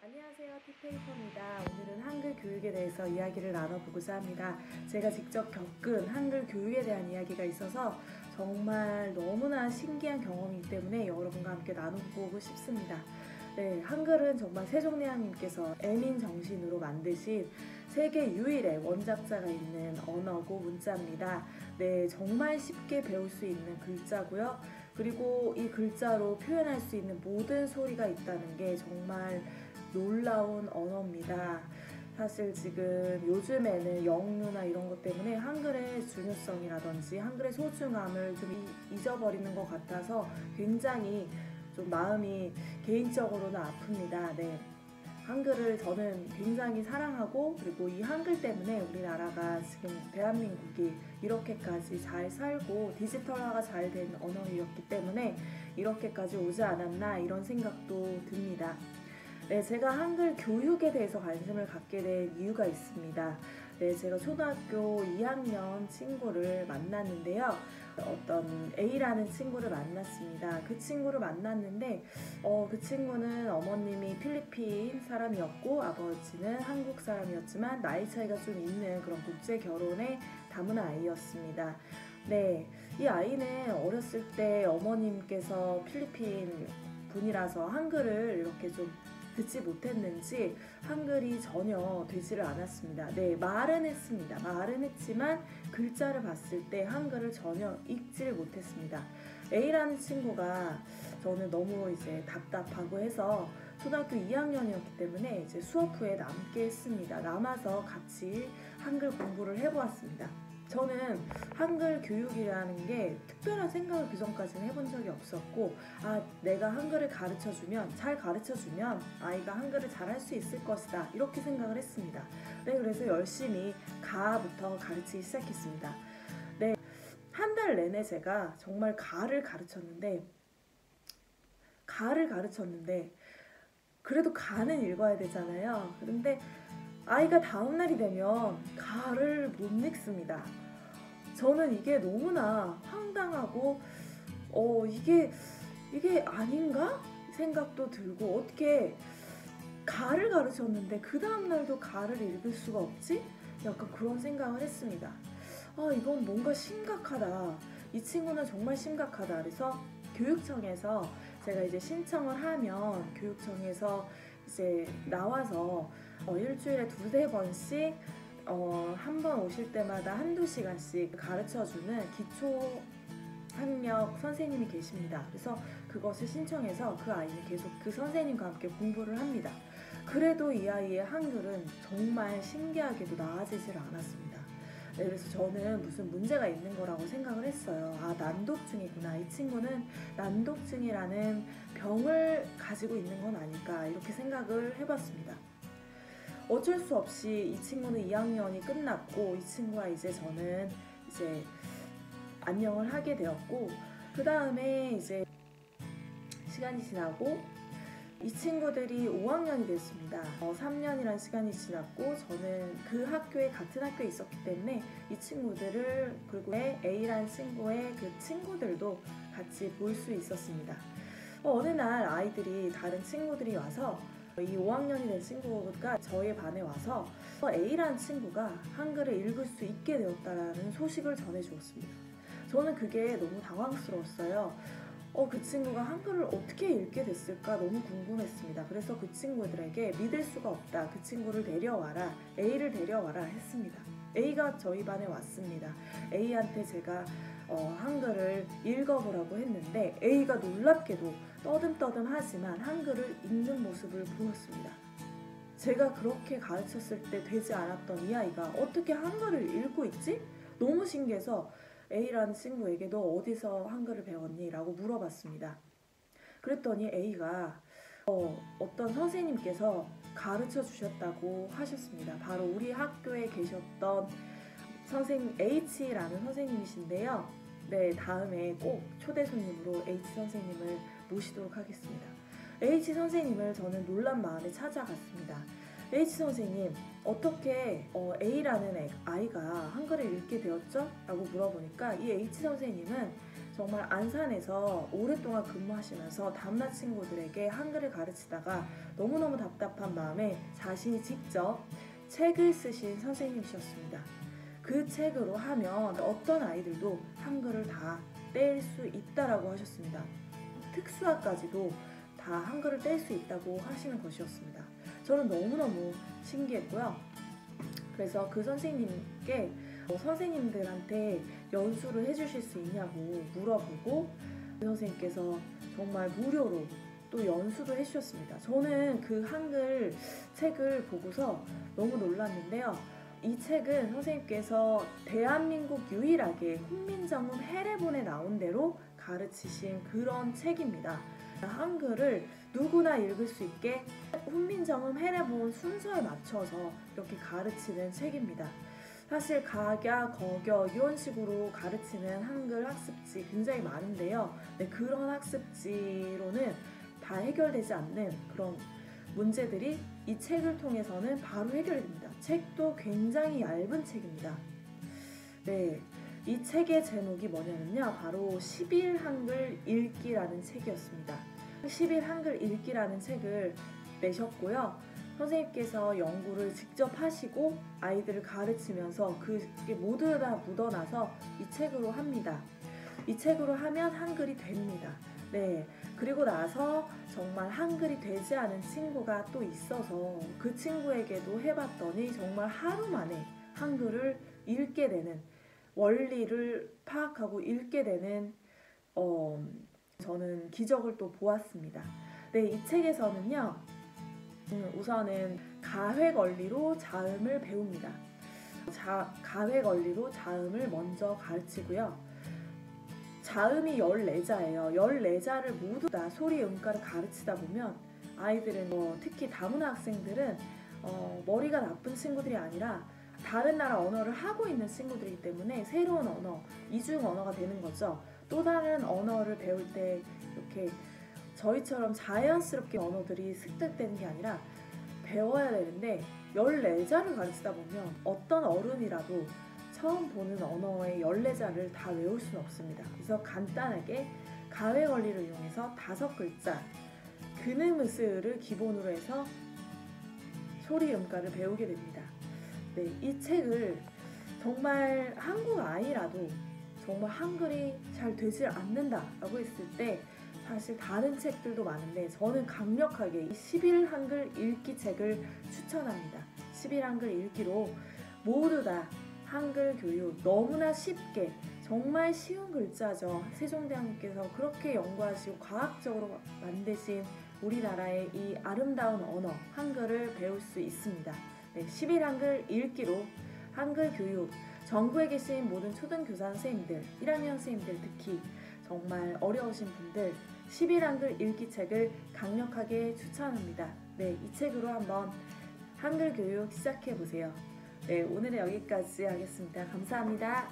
안녕하세요, 티페이퍼입니다. 오늘은 한글 교육에 대해서 이야기를 나눠보고자 합니다. 제가 직접 겪은 한글 교육에 대한 이야기가 있어서 정말 너무나 신기한 경험이기 때문에 여러분과 함께 나눠보고 싶습니다. 네, 한글은 정말 세종대왕님께서 애민 정신으로 만드신 세계 유일의 원작자가 있는 언어고 문자입니다. 네, 정말 쉽게 배울 수 있는 글자고요. 그리고 이 글자로 표현할 수 있는 모든 소리가 있다는 게 정말 놀라운 언어입니다. 사실 지금 요즘에는 영유나 이런 것 때문에 한글의 중요성이라든지 한글의 소중함을 좀 잊어버리는 것 같아서 굉장히 좀 마음이 개인적으로는 아픕니다. 네. 한글을 저는 굉장히 사랑하고, 그리고 이 한글 때문에 우리나라가 지금 대한민국이 이렇게까지 잘 살고 디지털화가 잘 된 언어이었기 때문에 이렇게까지 오지 않았나 이런 생각도 듭니다. 네, 제가 한글 교육에 대해서 관심을 갖게 된 이유가 있습니다. 네, 제가 초등학교 2학년 친구를 만났는데요. 어떤 A라는 친구를 만났습니다. 그 친구를 만났는데 그 친구는 어머님이 필리핀 사람이었고 아버지는 한국 사람이었지만 나이 차이가 좀 있는 그런 국제 결혼에 다문화 아이였습니다. 네, 이 아이는 어렸을 때 어머님께서 필리핀 분이라서 한글을 이렇게 좀 듣지 못했는지 한글이 전혀 되지를 않았습니다. 네, 말은 했습니다. 말은 했지만 글자를 봤을 때 한글을 전혀 읽지를 못했습니다. A라는 친구가 저는 너무 이제 답답하고 해서 초등학교 2학년이었기 때문에 이제 수업 후에 남게 했습니다. 남아서 같이 한글 공부를 해보았습니다. 저는 한글 교육이라는 게 특별한 생각을 그전까지는 해본 적이 없었고, 내가 한글을 잘 가르쳐주면 아이가 한글을 잘할 수 있을 것이다 이렇게 생각을 했습니다. 네, 그래서 열심히 가부터 가르치기 시작했습니다. 네, 한 달 내내 제가 정말 가를 가르쳤는데 그래도 가는 읽어야 되잖아요. 그런데 아이가 다음날이 되면 가를 못 읽습니다. 저는 이게 너무나 황당하고 이게 아닌가 생각도 들고, 어떻게 가를 가르쳤는데 그 다음날도 가를 읽을 수가 없지? 약간 그런 생각을 했습니다. 이건 뭔가 심각하다. 이 친구는 정말 심각하다. 그래서 교육청에서 제가 이제 신청을 하면 교육청에서 이제 나와서 일주일에 두세 번씩 한 번 오실 때마다 한두 시간씩 가르쳐주는 기초 학력 선생님이 계십니다. 그래서 그것을 신청해서 그 아이는 계속 그 선생님과 함께 공부를 합니다. 그래도 이 아이의 한글은 정말 신기하게도 나아지질 않았습니다. 네, 그래서 저는 무슨 문제가 있는 거라고 생각을 했어요. 난독증이구나. 이 친구는 난독증이라는 병을 가지고 있는 건 아닐까 이렇게 생각을 해봤습니다. 어쩔 수 없이 이 친구는 2학년이 끝났고 이 친구와 이제 저는 이제 안녕을 하게 되었고, 그 다음에 이제 시간이 지나고 이 친구들이 5학년이 됐습니다. 3년이란 시간이 지났고 저는 그 같은 학교에 있었기 때문에 이 친구들을, 그리고 A라는 친구의 그 친구들도 같이 볼 수 있었습니다. 어느 날 다른 친구들이 와서 이 5학년이 된 친구가 저희 반에 와서 A라는 친구가 한글을 읽을 수 있게 되었다는 소식을 전해주었습니다. 저는 그게 너무 당황스러웠어요. 그 친구가 한글을 어떻게 읽게 됐을까 너무 궁금했습니다. 그래서 그 친구들에게 믿을 수가 없다, 그 친구를 데려와라, A를 데려와라 했습니다. A가 저희 반에 왔습니다. A한테 제가 한글을 읽어보라고 했는데 A가 놀랍게도 떠듬떠듬하지만 한글을 읽는 모습을 보였습니다. 제가 그렇게 가르쳤을 때 되지 않았던 이 아이가 어떻게 한글을 읽고 있지? 너무 신기해서 A라는 친구에게 너 어디서 한글을 배웠니? 라고 물어봤습니다. 그랬더니 A가 어떤 선생님께서 가르쳐 주셨다고 하셨습니다. 바로 우리 학교에 계셨던 선생님 H라는 선생님이신데요. 네, 다음에 꼭 초대 손님으로 H 선생님을 모시도록 하겠습니다. H 선생님을 저는 놀란 마음에 찾아갔습니다. H 선생님, 어떻게 A라는 아이가 한글을 읽게 되었죠? 라고 물어보니까 이 H 선생님은 정말 안산에서 오랫동안 근무하시면서 담임 친구들에게 한글을 가르치다가 너무너무 답답한 마음에 자신이 직접 책을 쓰신 선생님이셨습니다. 그 책으로 하면 어떤 아이들도 한글을 다 뗄 수 있다라고 하셨습니다. 특수학까지도 다 한글을 뗄 수 있다고 하시는 것이었습니다. 저는 너무너무 신기했고요. 그래서 그 선생님께 선생님들한테 연수를 해주실 수 있냐고 물어보고 그 선생님께서 정말 무료로 또 연수도 해주셨습니다. 저는 그 한글 책을 보고서 너무 놀랐는데요. 이 책은 선생님께서 대한민국 유일하게 훈민정음 해례본에 나온 대로 가르치신 그런 책입니다. 한글을 누구나 읽을 수 있게 훈민정음 해례본 순서에 맞춰서 이렇게 가르치는 책입니다. 사실 각야, 거겨 이런 식으로 가르치는 한글 학습지 굉장히 많은데요. 네, 그런 학습지로는 다 해결되지 않는 그런 문제들이 이 책을 통해서는 바로 해결이 됩니다. 책도 굉장히 얇은 책입니다. 네, 이 책의 제목이 뭐냐면요, 바로 10일 한글 읽기라는 책이었습니다. 10일 한글 읽기라는 책을 내셨고요. 선생님께서 연구를 직접 하시고 아이들을 가르치면서 그게 모두 다 묻어나서 이 책으로 합니다. 이 책으로 하면 한글이 됩니다. 네, 그리고 나서 정말 한글이 되지 않은 친구가 또 있어서 그 친구에게도 해봤더니 정말 하루 만에 한글을 읽게 되는, 원리를 파악하고 읽게 되는 저는 기적을 또 보았습니다. 네, 이 책에서는요, 우선은 가획 원리로 자음을 배웁니다. 가획 원리로 자음을 먼저 가르치고요. 자음이 14자예요. 14자를 모두 다 소리, 음가를 가르치다 보면 아이들은 특히 다문화 학생들은 머리가 나쁜 친구들이 아니라 다른 나라 언어를 하고 있는 친구들이기 때문에 새로운 언어, 이중 언어가 되는 거죠. 또 다른 언어를 배울 때 이렇게 저희처럼 자연스럽게 언어들이 습득되는 게 아니라 배워야 되는데 14자를 가르치다 보면 어떤 어른이라도 처음 보는 언어의 14자를 다 외울 수는 없습니다. 그래서 간단하게 가획 원리를 이용해서 5글자 근음으스를 기본으로 해서 소리, 음가를 배우게 됩니다. 네, 이 책을 정말 한국 아이라도 정말 한글이 잘 되질 않는다라고 했을 때 사실 다른 책들도 많은데 저는 강력하게 이 10일 한글 읽기 책을 추천합니다. 10일 한글 읽기로 모두 다 한글 교육 너무나 쉽게, 정말 쉬운 글자죠. 세종대왕님께서 그렇게 연구하시고 과학적으로 만드신 우리나라의 이 아름다운 언어 한글을 배울 수 있습니다. 네, 10일 한글 읽기로 한글 교육, 전국에 계신 모든 초등교사 선생님들, 1학년 선생님들 특히 정말 어려우신 분들 10일 한글 읽기 책을 강력하게 추천합니다. 네, 이 책으로 한번 한글 교육 시작해보세요. 네, 오늘은 여기까지 하겠습니다. 감사합니다.